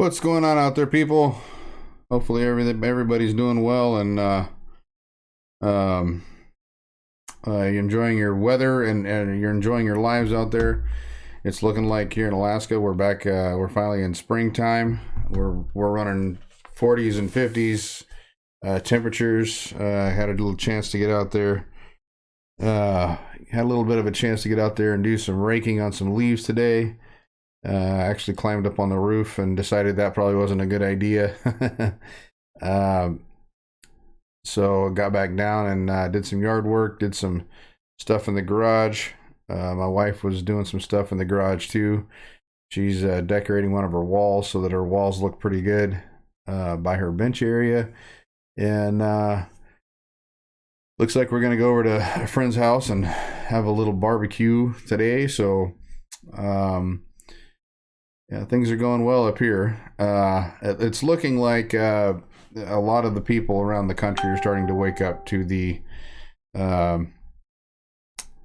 What's going on out there, people? Hopefully, everybody's doing well and um, you're enjoying your weather and you're enjoying your lives out there. It's looking like here in Alaska, we're back. We're finally in springtime. We're running 40s and 50s temperatures. Had a little chance to get out there. Had a little bit of a chance to get out there and do some raking on some leaves today. Actually climbed up on the roof and decided that probably wasn't a good idea. um, so got back down and did some yard work, did some stuff in the garage. My wife was doing some stuff in the garage too. She's decorating one of her walls so that her walls look pretty good by her bench area. And looks like we're going to go over to a friend's house and have a little barbecue today. So yeah, things are going well up here. It's looking like a lot of the people around the country are starting to wake up to the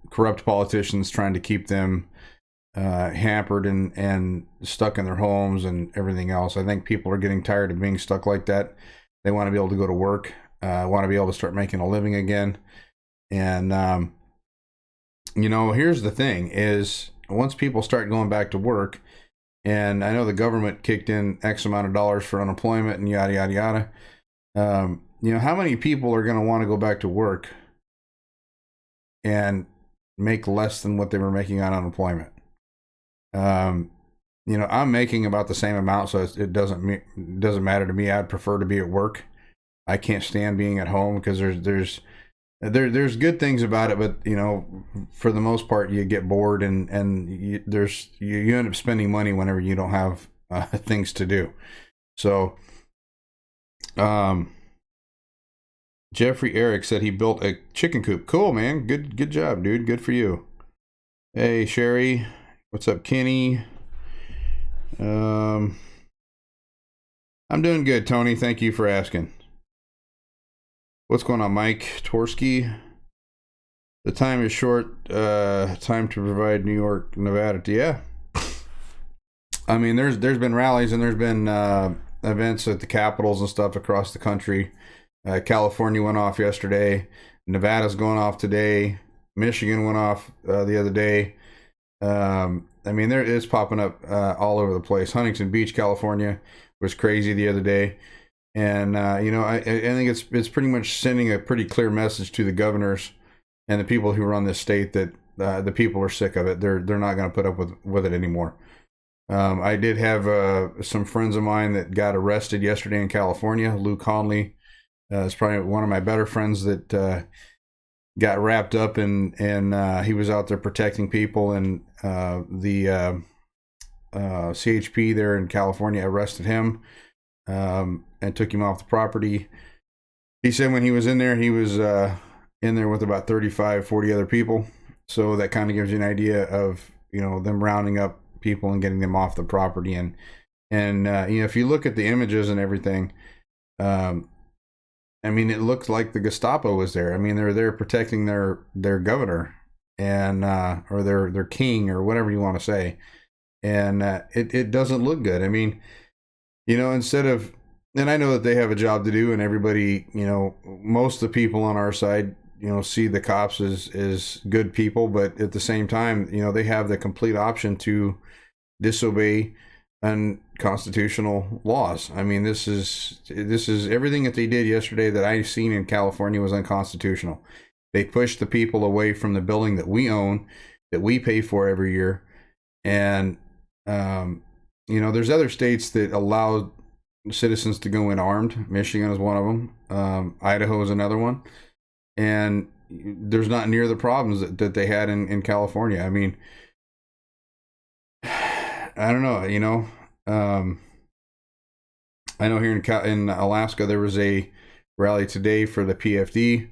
corrupt politicians trying to keep them hampered and stuck in their homes and everything else. I think people are getting tired of being stuck like that. They want to be able to go to work, want to be able to start making a living again. And, here's the thing is once people start going back to work, and I know the government kicked in X amount of dollars for unemployment and yada, yada, yada. How many people are going to want to go back to work and make less than what they were making on unemployment? I'm making about the same amount, so it doesn't matter to me. I'd prefer to be at work. I can't stand being at home because there's good things about it, but for the most part, you get bored and you end up spending money whenever you don't have things to do. So, Jeffrey Eric said he built a chicken coop. Cool, man. Good job, dude. Good for you. Hey, Sherry. What's up, Kenny? I'm doing good, Tony. Thank you for asking. What's going on, Mike Torsky? The time is short. Time to provide New York, Nevada. Yeah. I mean, there's been rallies and there's been events at the capitals and stuff across the country. California went off yesterday. Nevada's going off today. Michigan went off the other day. There is popping up all over the place. Huntington Beach, California was crazy the other day. And, I think it's pretty much sending a pretty clear message to the governors and the people who run this state that the people are sick of it. They're not going to put up with it anymore. I did have some friends of mine that got arrested yesterday in California. Lou Conley is probably one of my better friends that got wrapped up and he was out there protecting people, and the CHP there in California arrested him. And took him off the property. He said when he was in there, he was in there with about 35, 40 other people. So that kind of gives you an idea of, them rounding up people and getting them off the property. And if you look at the images and everything, it looked like the Gestapo was there. They were there protecting their governor and or their king or whatever you want to say. And it doesn't look good. Instead of, and I know that they have a job to do, and everybody, most of the people on our side, see the cops as good people, but at the same time, they have the complete option to disobey unconstitutional laws. This is everything that they did yesterday that I've seen in California was unconstitutional. They pushed the people away from the building that we own, that we pay for every year, and there's other states that allow citizens to go in armed. Michigan is one of them. Idaho is another one. And there's not near the problems that they had in California. I don't know, I know here in Alaska, there was a rally today for the PFD,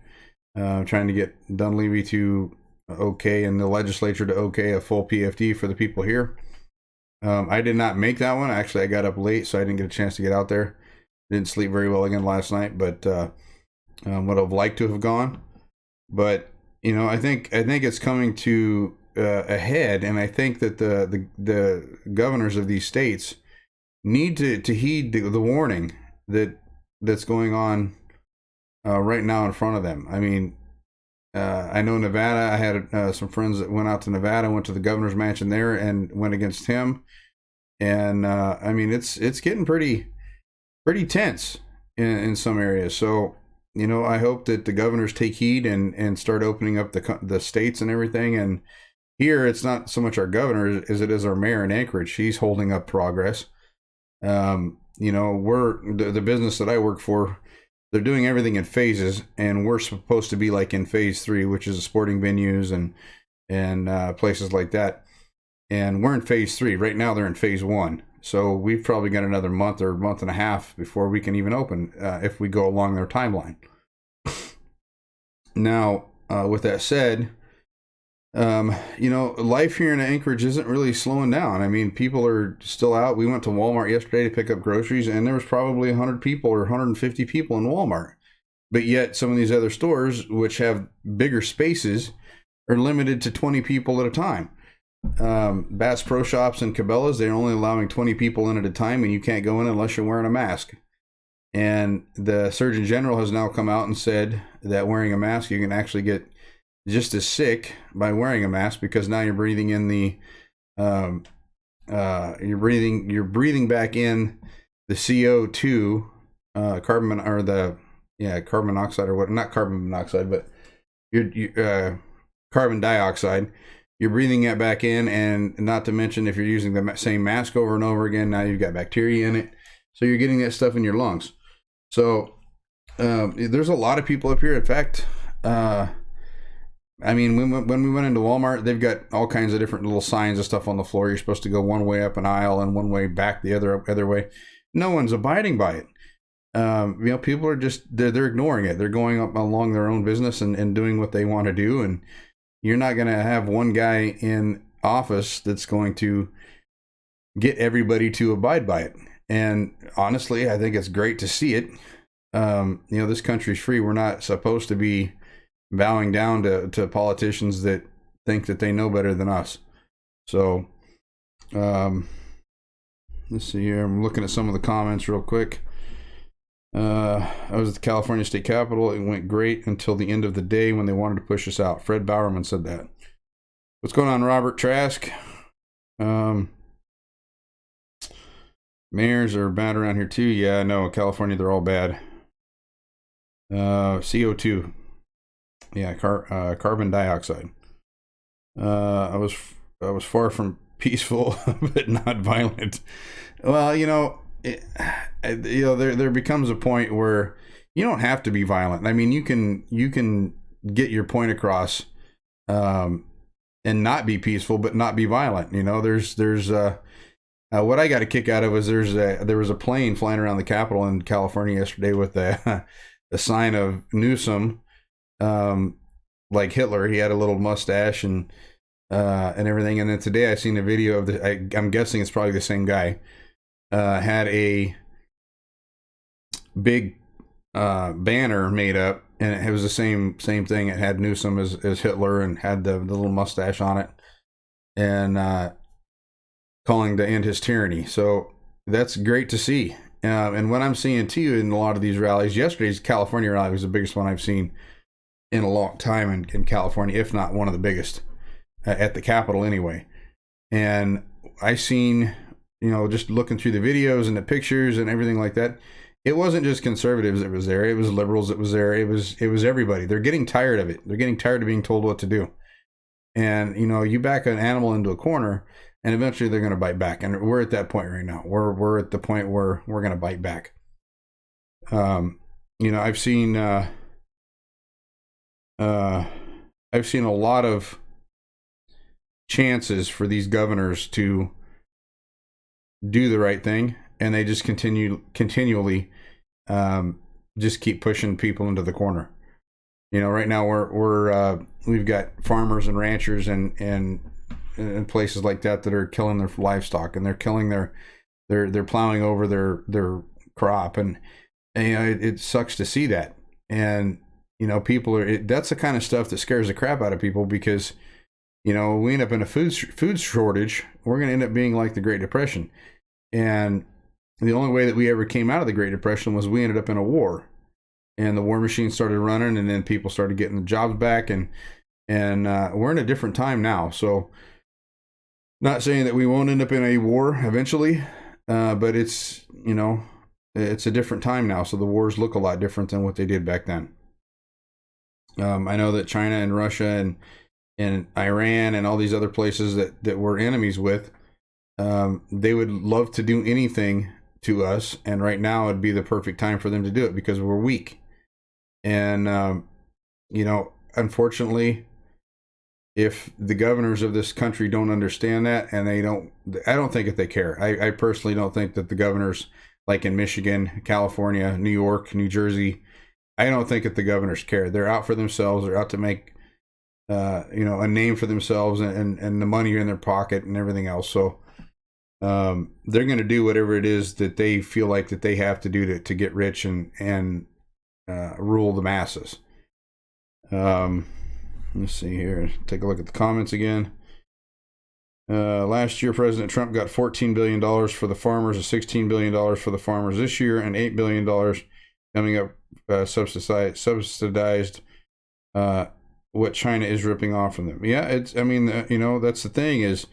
trying to get Dunleavy to okay, and the legislature to okay a full PFD for the people here. I did not make that one. Actually, I got up late, so I didn't get a chance to get out there. Didn't sleep very well again last night, but would have liked to have gone. But I think it's coming to a head, and I think that the governors of these states need to heed the warning that's going on right now in front of them. I mean, I know Nevada. I had some friends that went out to Nevada, went to the governor's mansion there, and went against him. And I mean, it's getting pretty tense in some areas. So I hope that the governors take heed and start opening up the states and everything. And here, it's not so much our governor as it is our mayor in Anchorage. He's holding up progress. We're the business that I work for. They're doing everything in phases, and we're supposed to be like in phase 3, which is the sporting venues and places like that. And we're in phase 3 right now. They're in phase 1, so we've probably got another month or month and a half before we can even open if we go along their timeline. Now, with that said, life here in Anchorage isn't really slowing down. I mean, people are still out. We went to Walmart yesterday to pick up groceries, and there was probably 100 people or 150 people in Walmart. But yet, some of these other stores, which have bigger spaces, are limited to 20 people at a time. Bass Pro Shops and Cabela's, they're only allowing 20 people in at a time, and you can't go in unless you're wearing a mask. And the Surgeon General has now come out and said that wearing a mask, you can actually get just as sick by wearing a mask, because now you're breathing in the you're breathing back in the CO2, carbon monoxide, or what? Not carbon monoxide, but carbon dioxide. You're breathing that back in, and not to mention, if you're using the same mask over and over again, now you've got bacteria in it, so you're getting that stuff in your lungs. So there's a lot of people up here. In fact, I mean, when we went into Walmart, they've got all kinds of different little signs and stuff on the floor. You're supposed to go one way up an aisle and one way back the other way. No one's abiding by it. People are just they're ignoring it. They're going up along their own business and doing what they want to do. And you're not going to have one guy in office that's going to get everybody to abide by it. And honestly, I think it's great to see it. This country's free. We're not supposed to be bowing down to politicians that think that they know better than us. So, let's see here. I'm looking at some of the comments real quick. I was at the California State Capitol. It went great until the end of the day when they wanted to push us out. Fred Bowerman said that. What's going on, Robert Trask? Mayors are bad around here too. Yeah, I know. California, they're all bad. CO2. Yeah, carbon dioxide. I was far from peaceful, but not violent. Well, there becomes a point where you don't have to be violent. I mean, you can get your point across, and not be peaceful, but not be violent. There's what I got a kick out of was there was a plane flying around the Capitol in California yesterday with a sign of Newsom. Like Hitler, he had a little mustache and everything. And then today I seen a video of I'm guessing it's probably the same guy, had a big banner made up, and it was the same thing. It had Newsom as Hitler and had the little mustache on it, and calling to end his tyranny. So that's great to see. And what I'm seeing too in a lot of these rallies, yesterday's California rally was the biggest one I've seen in a long time in California, if not one of the biggest at the Capitol anyway. And I seen, just looking through the videos and the pictures and everything like that, it wasn't just conservatives that was there. It was liberals that was there. It was everybody. They're getting tired of it. They're getting tired of being told what to do. And, you back an animal into a corner, and eventually they're going to bite back. And we're at that point right now. We're at the point where we're going to bite back. I've seen a lot of chances for these governors to do the right thing, and they just continually just keep pushing people into the corner. Right now we've got farmers and ranchers and places like that are killing their livestock, and they're killing they're plowing over their crop, and it sucks to see that. And people that's the kind of stuff that scares the crap out of people, because we end up in a food shortage. We're going to end up being like the Great Depression. And the only way that we ever came out of the Great Depression was we ended up in a war, and the war machine started running, and then people started getting the jobs back, and we're in a different time now. So, not saying that we won't end up in a war eventually, but it's, you know, it's a different time now. So the wars look a lot different than what they did back then. I know that China and Russia and Iran and all these other places that we're enemies with, they would love to do anything to us, and right now it'd be the perfect time for them to do it because we're weak. And you know, unfortunately, if the governors of this country don't understand that, and I don't think that they care. I personally don't think that the governors, like in Michigan, California, New York, New Jersey, I don't think that the governors care. They're out for themselves. They're out to make you know, a name for themselves and the money in their pocket and everything else. So they're going to do whatever it is that they feel like that they have to do to get rich and rule the masses. Let's see here. Take a look at the comments again. Last year, President Trump got $14 billion for the farmers, $16 billion for the farmers this year, and $8 billion coming up subsidized what China is ripping off from them. Yeah, it's, I mean, you know, that's the thing is,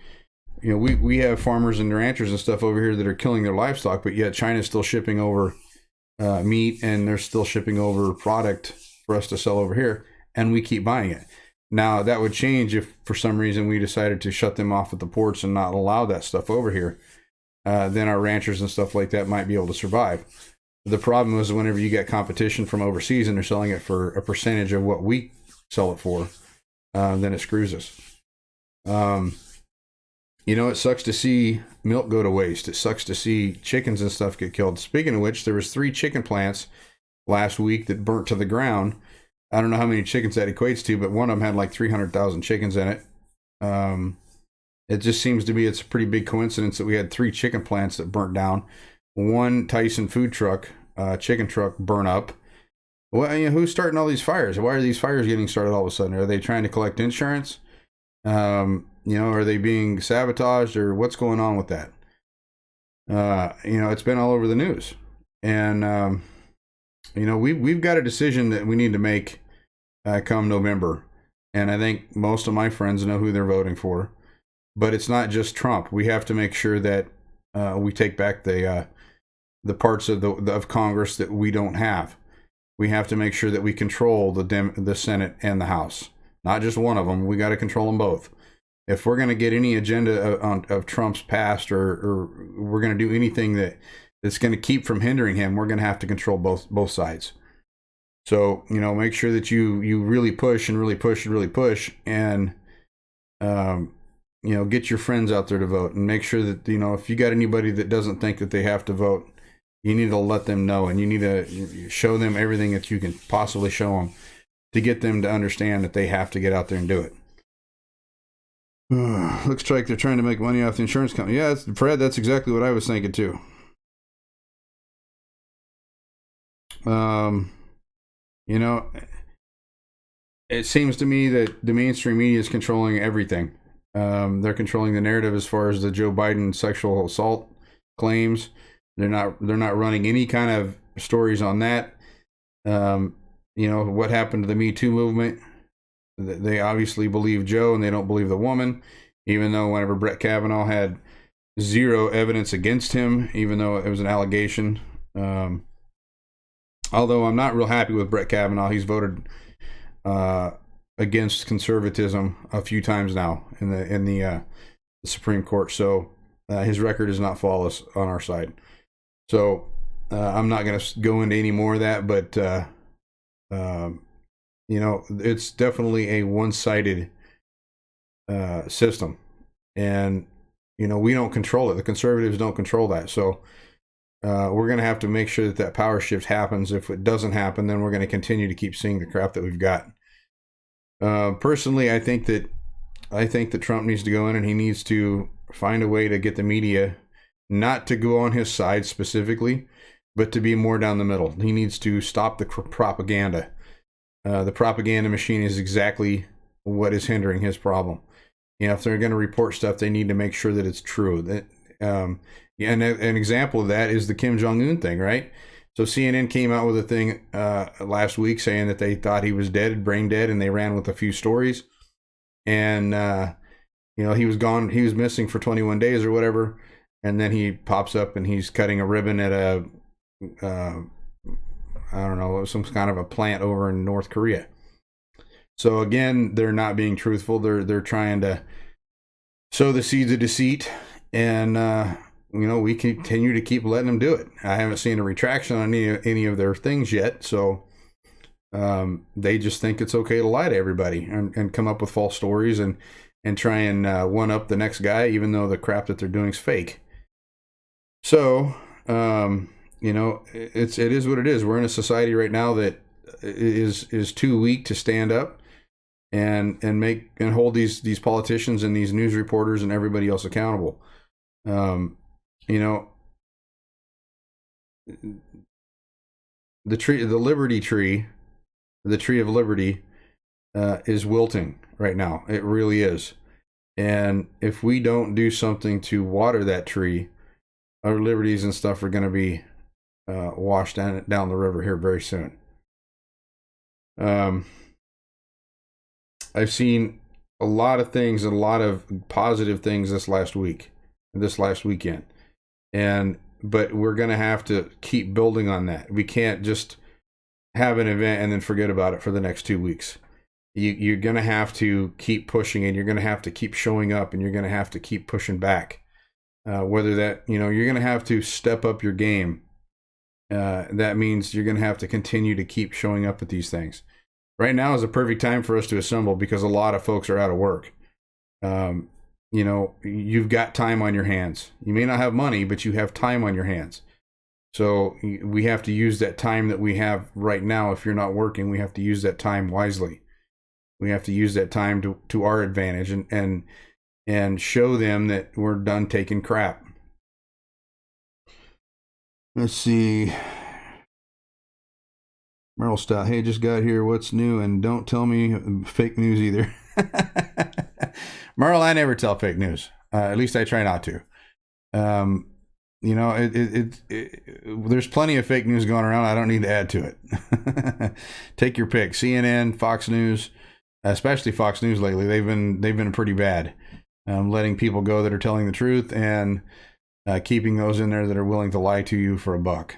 you know, we have farmers and ranchers and stuff over here that are killing their livestock, but yet China's still shipping over meat, and they're still shipping over product for us to sell over here, and we keep buying it. Now, that would change if for some reason we decided to shut them off at the ports and not allow that stuff over here. Then our ranchers and stuff like that might be able to survive. The problem is whenever you get competition from overseas and they're selling it for a percentage of what we sell it for, then it screws us. You know, it sucks to see milk go to waste. It sucks to see chickens and stuff get killed. Speaking of which, there was 3 chicken plants last week that burnt to the ground. I don't know how many chickens that equates to, but one of them had like 300,000 chickens in it. It just seems to be, it's a pretty big coincidence that we had 3 chicken plants that burnt down. One Tyson food truck, chicken truck, burn up. Well, you know, who's starting all these fires? Why are these fires getting started all of a sudden? Are they trying to collect insurance? You know, are they being sabotaged, or what's going on with that? You know, it's been all over the news. And, you know, we've got a decision that we need to make come November. And I think most of my friends know who they're voting for. But it's not just Trump. We have to make sure that we take back the parts of Congress that we don't have. We have to make sure that we control the Senate and the House. Not just one of them. We got to control them both. If we're going to get any agenda of Trump's past, or we're going to do anything that's going to keep from hindering him, we're going to have to control both sides. So, you know, make sure that you really push and really push and really push, and you know, get your friends out there to vote, and make sure that, you know, if you got anybody that doesn't think that they have to vote, you need to let them know, and you need to show them everything that you can possibly show them to get them to understand that they have to get out there and do it. Looks like they're trying to make money off the insurance company. Yeah, Fred, that's exactly what I was thinking too. You know, it seems to me that the mainstream media is controlling everything. They're controlling the narrative as far as the Joe Biden sexual assault claims. They're not running any kind of stories on that. You know, what happened to the Me Too movement? They obviously believe Joe, and they don't believe the woman, even though whenever Brett Kavanaugh had zero evidence against him, even though it was an allegation. Although I'm not real happy with Brett Kavanaugh. He's voted against conservatism a few times now in the Supreme Court. So his record is not flawless on our side. So I'm not going to go into any more of that, but you know, it's definitely a one-sided system, and you know, we don't control it. The conservatives don't control that. So we're going to have to make sure that power shift happens. If it doesn't happen, then we're going to continue to keep seeing the crap that we've got. Personally, I think that Trump needs to go in, and he needs to find a way to get the media not to go on his side specifically, but to be more down the middle. He needs to stop the propaganda. The propaganda machine is exactly what is hindering his problem. You know, if they're going to report stuff, they need to make sure that it's true. That Yeah, and an example of that is the Kim Jong-un thing, right? So CNN came out with a thing last week saying that they thought he was dead, brain dead, and they ran with a few stories. And he was gone, he was missing for 21 days or whatever, and then he pops up and he's cutting a ribbon at a I don't know, some kind of a plant over in North Korea. So again, they're not being truthful. They're trying to sow the seeds of deceit, and we continue to keep letting them do it. I haven't seen a retraction on any of their things yet, so they just think it's okay to lie to everybody and come up with false stories and try and one up the next guy, even though the crap that they're doing is fake. So it is what it is. We're in a society right now that is too weak to stand up and hold these politicians and these news reporters and everybody else accountable. The liberty tree, the tree of liberty, is wilting right now. It really is. And if we don't do something to water that tree, our liberties and stuff are going to be washed down the river here very soon. I've seen a lot of things and a lot of positive things this last weekend. But we're going to have to keep building on that. We can't just have an event and then forget about it for the next 2 weeks. You're going to have to keep pushing, and you're going to have to keep showing up, and you're going to have to keep pushing back. Whether that, you're going to have to step up your game. That means you're going to have to continue to keep showing up at these things. Right now is a perfect time for us to assemble because a lot of folks are out of work. You've got time on your hands. You may not have money, but you have time on your hands. So we have to use that time that we have right now. If you're not working, we have to use that time wisely. We have to use that time to our advantage and show them that we're done taking crap. Let's see. Merrill Stout, hey, just got here. What's new? And don't tell me fake news either. Merrill, I never tell fake news. At least I try not to. There's plenty of fake news going around. I don't need to add to it. Take your pick. CNN, Fox News, especially Fox News lately. They've been pretty bad. Letting people go that are telling the truth and keeping those in there that are willing to lie to you for a buck.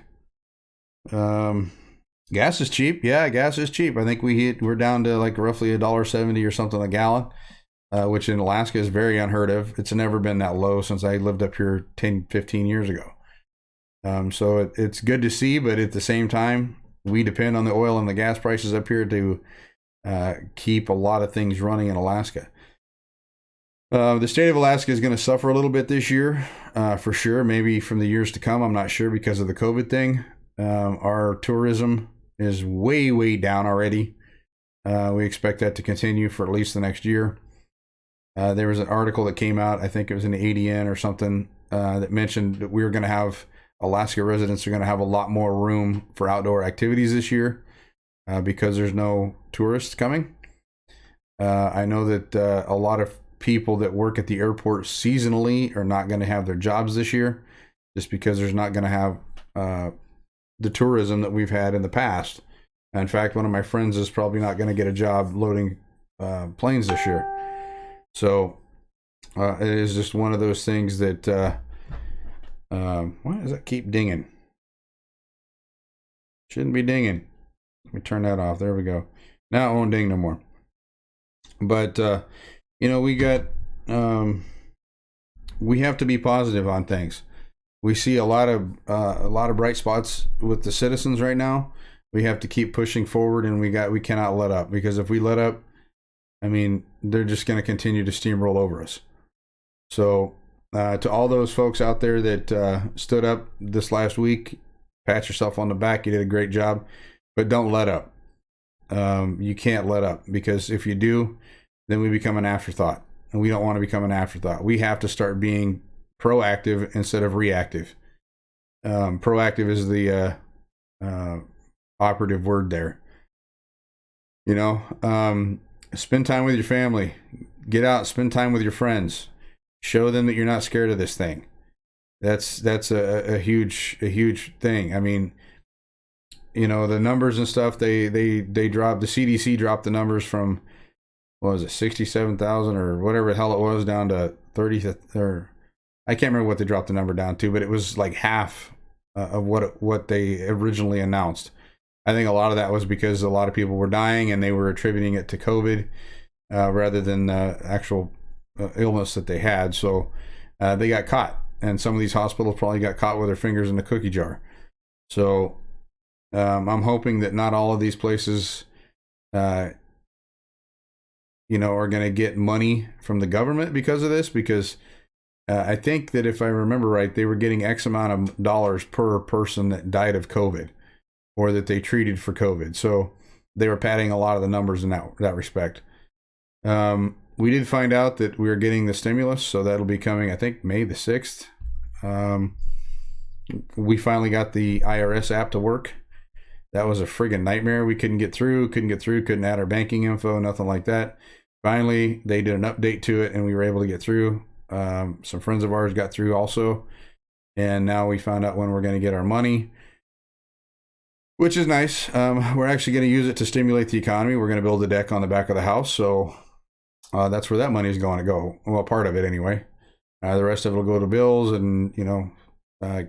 Gas is cheap. Yeah, gas is cheap. I think we're down to like roughly $1.70 or something a gallon, which in Alaska is very unheard of. It's never been that low since I lived up here 10, 15 years ago. So it's good to see, but at the same time, we depend on the oil and the gas prices up here to keep a lot of things running in Alaska. The state of Alaska is going to suffer a little bit this year, for sure. Maybe from the years to come, I'm not sure because of the COVID thing. Our tourism is way, way down already. We expect that to continue for at least the next year. There was an article that came out, I think it was in the ADN or something, that mentioned that we were going to have Alaska residents are going to have a lot more room for outdoor activities this year because there's no tourists coming. I know that a lot of people that work at the airport seasonally are not going to have their jobs this year just because there's not going to have the tourism that we've had in the past. In fact, one of my friends is probably not going to get a job loading planes this year. So it is just one of those things that why does that keep dinging? Shouldn't be dinging. Let me turn that off. There we go. Now it won't ding no more. But we got we have to be positive on things. We see a lot of bright spots with the citizens right now. We have to keep pushing forward, and we cannot let up, because if we let up, I mean, they're just going to continue to steamroll over us. So to all those folks out there that stood up this last week, pat yourself on the back. You did a great job, but don't let up. You can't let up, because if you do, then we become an afterthought, and we don't want to become an afterthought. We have to start being proactive instead of reactive. Proactive is the operative word there. Spend time with your family. Get out, spend time with your friends. Show them that you're not scared of this thing. That's a huge thing. I mean, you know, the numbers and stuff, they dropped, the CDC dropped the numbers from, what was it, 67,000 or whatever the hell it was, down to 30, or I can't remember what they dropped the number down to, but it was like half of what they originally announced. I think a lot of that was because a lot of people were dying and they were attributing it to COVID rather than actual illness that they had. So they got caught, and some of these hospitals probably got caught with their fingers in the cookie jar. So I'm hoping that not all of these places, are going to get money from the government because of this, because I think that if I remember right, they were getting X amount of dollars per person that died of COVID or that they treated for COVID. So they were padding a lot of the numbers in that respect. We did find out that we are getting the stimulus, so that'll be coming, I think, May the 6th. We finally got the IRS app to work. That was a friggin' nightmare. We couldn't get through, couldn't add our banking info, nothing like that. Finally, they did an update to it, and we were able to get through. Some friends of ours got through also, and now we found out when we're going to get our money, which is nice. We're actually going to use it to stimulate the economy. We're going to build a deck on the back of the house, so that's where that money is going to go. Well, part of it anyway. The rest of it will go to bills and,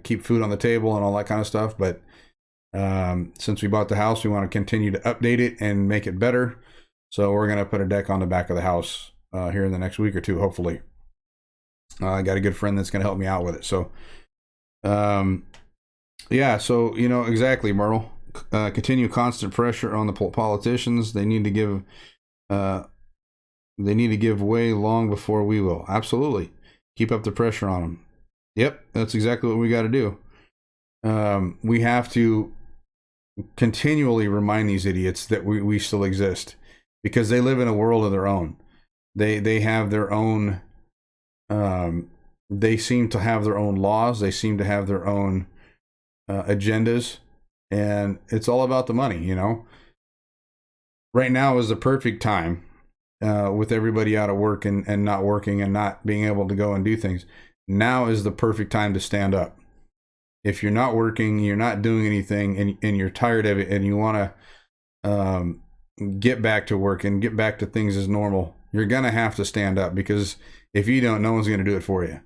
keep food on the table and all that kind of stuff. But since we bought the house, we want to continue to update it and make it better. So we're going to put a deck on the back of the house here in the next week or two, hopefully. I got a good friend that's going to help me out with it. So, yeah, so, exactly, Myrtle. Continue constant pressure on the politicians. They need to give way long before we will. Absolutely. Keep up the pressure on them. Yep, that's exactly what we got to do. We have to continually remind these idiots that we still exist, because they live in a world of their own. They have their own, they seem to have their own laws. They seem to have their own agendas, and it's all about the money, Right now is the perfect time, with everybody out of work and not working and not being able to go and do things. Now is the perfect time to stand up. If you're not working, you're not doing anything, and you're tired of it, and you want to get back to work and get back to things as normal, you're going to have to stand up, because if you don't, no one's going to do it for you.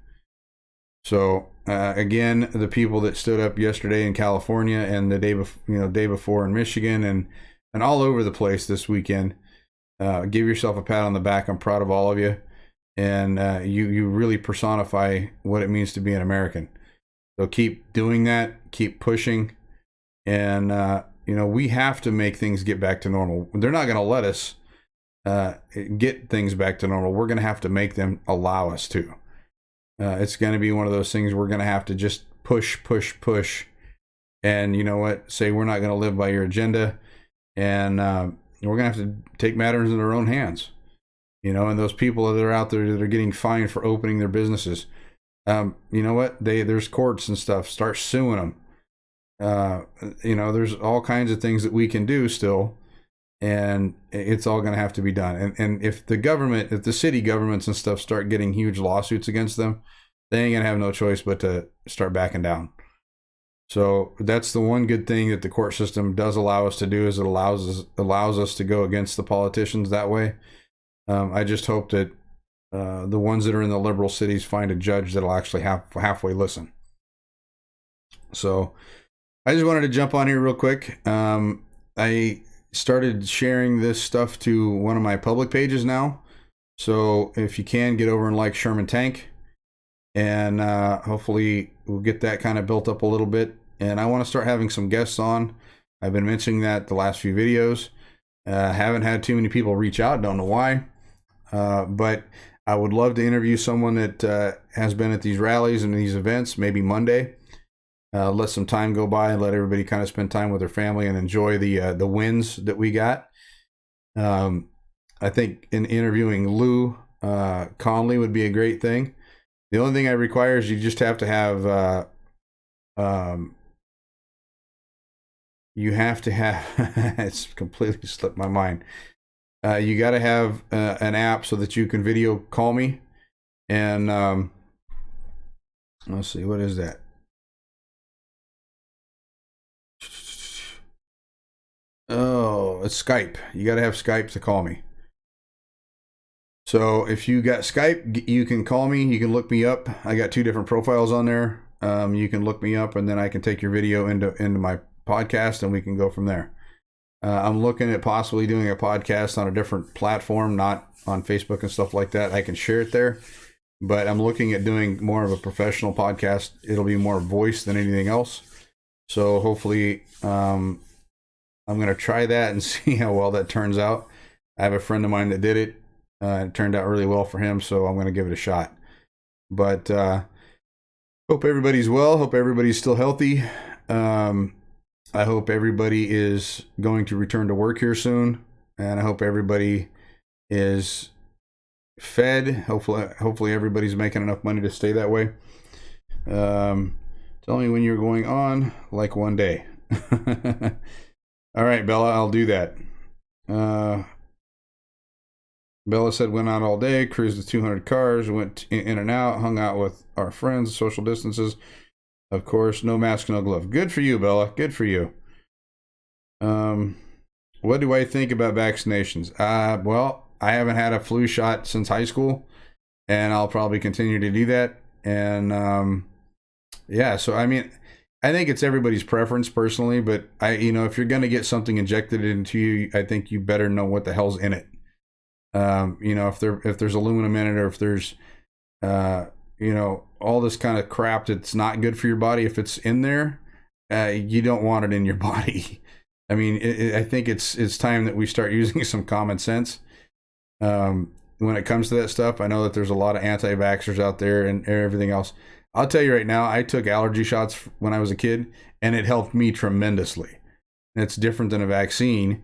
So again, the people that stood up yesterday in California and the day before in Michigan and all over the place this weekend, give yourself a pat on the back. I'm proud of all of you, and you really personify what it means to be an American. So keep doing that, keep pushing, and we have to make things get back to normal. They're not going to let us get things back to normal. We're going to have to make them allow us to. It's going to be one of those things we're going to have to just push, and you know what? Say we're not going to live by your agenda, and we're going to have to take matters in our own hands. And those people that are out there that are getting fined for opening their businesses, you know what? There's courts and stuff. Start suing them. There's all kinds of things that we can do still, and it's all going to have to be done. And if the city governments and stuff start getting huge lawsuits against them, they ain't going to have no choice but to start backing down. So that's the one good thing that the court system does allow us to do, is it allows us to go against the politicians that way. I just hope that the ones that are in the liberal cities find a judge that'll actually halfway listen. So I just wanted to jump on here real quick. I started sharing this stuff to one of my public pages now. So if you can, get over and like Sherman Tank, and hopefully we'll get that kind of built up a little bit. And I want to start having some guests on. I've been mentioning that the last few videos. Haven't had too many people reach out. Don't know why. But I would love to interview someone that has been at these rallies and these events, maybe Monday. Let some time go by and let everybody kind of spend time with their family and enjoy the wins that we got. I think in interviewing Lou Conley would be a great thing. The only thing I require is you just have to have it's completely slipped my mind. You got to have an app so that you can video call me, and Let's see, what is that? Oh, it's Skype. You got to have Skype to call me. So if you got Skype, you can call me. You can look me up. I got 2 different profiles on there. You can look me up, and then I can take your video into my podcast, and we can go from there. I'm looking at possibly doing a podcast on a different platform, not on Facebook and stuff like that. I can share it there, but I'm looking at doing more of a professional podcast. It'll be more voice than anything else. So hopefully, I'm going to try that and see how well that turns out. I have a friend of mine that did it. It turned out really well for him, so I'm going to give it a shot. But hope everybody's well. Hope everybody's still healthy. I hope everybody is going to return to work here soon, and I hope everybody is fed. Hopefully everybody's making enough money to stay that way. Tell me when you're going on, like one day. All right, Bella, I'll do that. Bella said went out all day, cruised with 200 cars, went in and out, hung out with our friends, social distances. Of course, no mask, no glove. Good for you, Bella. Good for you. What do I think about vaccinations? Well, I haven't had a flu shot since high school, and I'll probably continue to do that. And yeah, so I mean, I think it's everybody's preference personally, but if you're gonna get something injected into you, I think you better know what the hell's in it. If there's aluminum in it, or if there's all this kind of crap that's not good for your body, if it's in there, you don't want it in your body. I mean, I think it's time that we start using some common sense when it comes to that stuff. I know that there's a lot of anti-vaxxers out there and everything else. I'll tell you right now, I took allergy shots when I was a kid, and it helped me tremendously. It's different than a vaccine,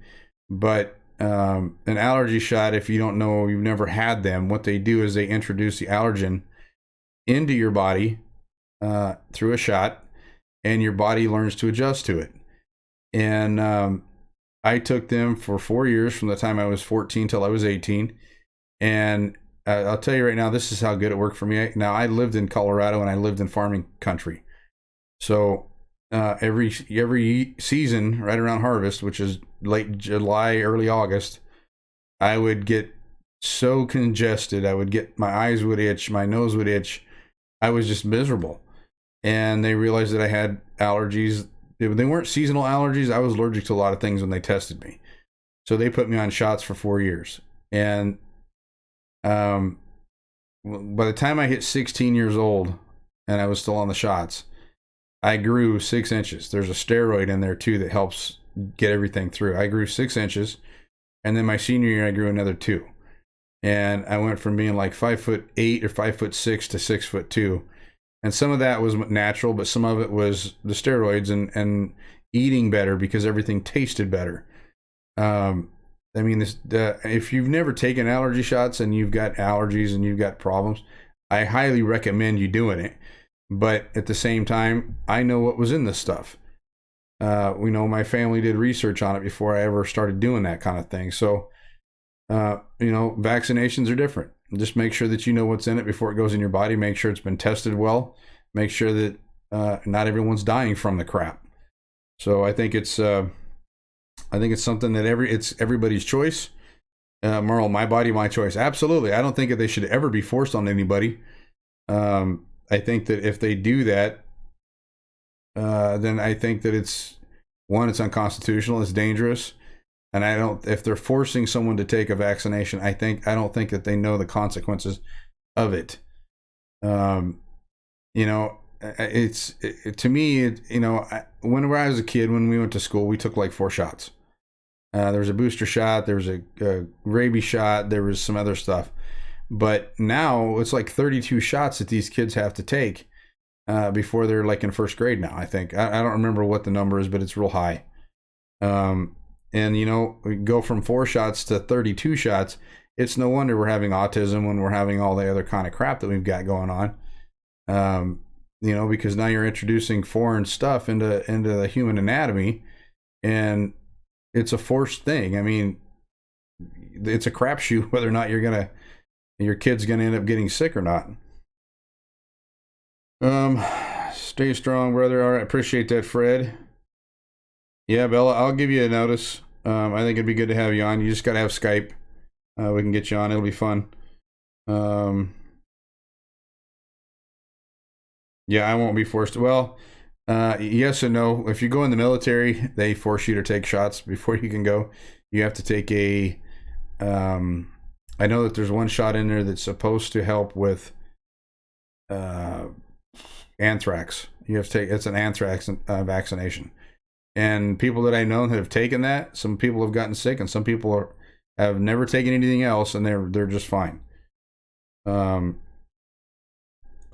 but an allergy shot, if you don't know, you've never had them, what they do is they introduce the allergen into your body through a shot, and your body learns to adjust to it. And I took them for 4 years, from the time I was 14 till I was 18. And I'll tell you right now, this is how good it worked for me. Now, I lived in Colorado, and I lived in farming country. So every season, right around harvest, which is late July, early August, I would get so congested. My eyes would itch, my nose would itch. I was just miserable. And they realized that I had allergies. They weren't seasonal allergies. I was allergic to a lot of things when they tested me. So they put me on shots for 4 years. And by the time I hit 16 years old and I was still on the shots, I grew 6 inches. There's a steroid in there too that helps get everything through. I grew 6 inches, and then my senior year I grew another 2. And I went from being like 5'8" or 5'6" to 6'2". And some of that was natural, but some of it was the steroids and eating better because everything tasted better. I mean, if you've never taken allergy shots and you've got allergies and you've got problems, I highly recommend you doing it. But at the same time, I know what was in this stuff. My family did research on it before I ever started doing that kind of thing. So, vaccinations are different. Just make sure that you know what's in it before it goes in your body. Make sure it's been tested well. Make sure that not everyone's dying from the crap. So I think it's something that it's everybody's choice. Merle, my body, my choice. Absolutely. I don't think that they should ever be forced on anybody. I think that if they do that, then I think that it's unconstitutional, it's dangerous. And if they're forcing someone to take a vaccination, I don't think that they know the consequences of it. To me, whenever I was a kid, when we went to school, we took like 4 shots. There was a booster shot, there was a rabies shot, there was some other stuff. But now it's like 32 shots that these kids have to take before they're like in first grade now, I think. I don't remember what the number is, but it's real high. And we go from 4 shots to 32 shots. It's no wonder we're having autism when we're having all the other kind of crap that we've got going on. Because now you're introducing foreign stuff into the human anatomy, and it's a forced thing. I mean, it's a crapshoot whether or not your kid's gonna end up getting sick or not. Um, Stay strong, brother. All right, appreciate that, Fred. Yeah, Bella, I'll give you a notice. I think it'd be good to have you on. You just got to have Skype. We can get you on. It'll be fun. Um, yeah, I won't be forced. Well, yes and no. If you go in the military, they force you to take shots before you can go. You have to take a. Um, I know that there's one shot in there that's supposed to help with anthrax. You have to take. It's an anthrax vaccination. And people that I know that have taken that, some people have gotten sick, and some people have never taken anything else, and they're just fine.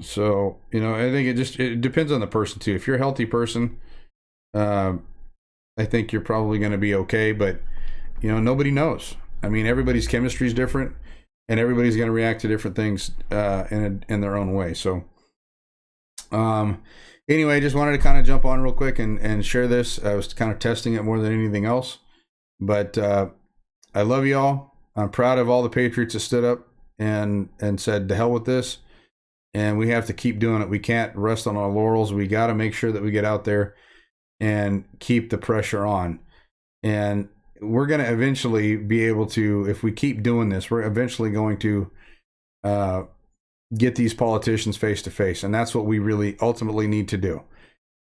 So I think it depends on the person too. If you're a healthy person, I think you're probably going to be okay. But nobody knows. I mean, everybody's chemistry is different, and everybody's going to react to different things in their own way. So, anyway, just wanted to kind of jump on real quick and share this. I was kind of testing it more than anything else. But I love y'all. I'm proud of all the patriots that stood up and said, to hell with this. And we have to keep doing it. We can't rest on our laurels. We got to make sure that we get out there and keep the pressure on. And we're going to eventually be able to, if we keep doing this, we're eventually going to get these politicians face to face. And that's what we really ultimately need to do.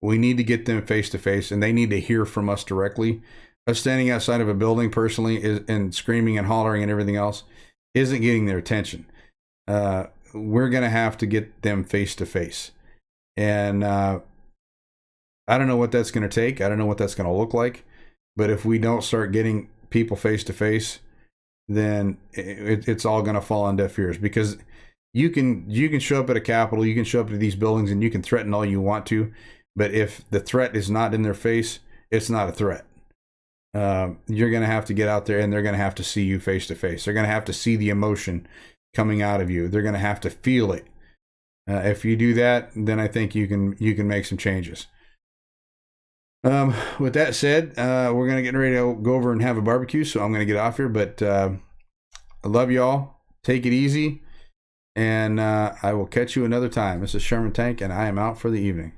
We need to get them face to face, and they need to hear from us directly. Us standing outside of a building personally and screaming and hollering and everything else isn't getting their attention. We're going to have to get them face to face. And I don't know what that's going to take. I don't know what that's going to look like. But if we don't start getting people face to face, then it's all going to fall on deaf ears. Because you can show up at a Capitol, you can show up to these buildings, and you can threaten all you want to. But if the threat is not in their face, it's not a threat. You're going to have to get out there, and they're going to have to see you face to face. They're going to have to see the emotion coming out of you. They're going to have to feel it. If you do that, then I think you can make some changes. With that said, we're going to get ready to go over and have a barbecue, so I'm going to get off here. But I love y'all. Take it easy, and I will catch you another time. This is Sherman Tank, and I am out for the evening.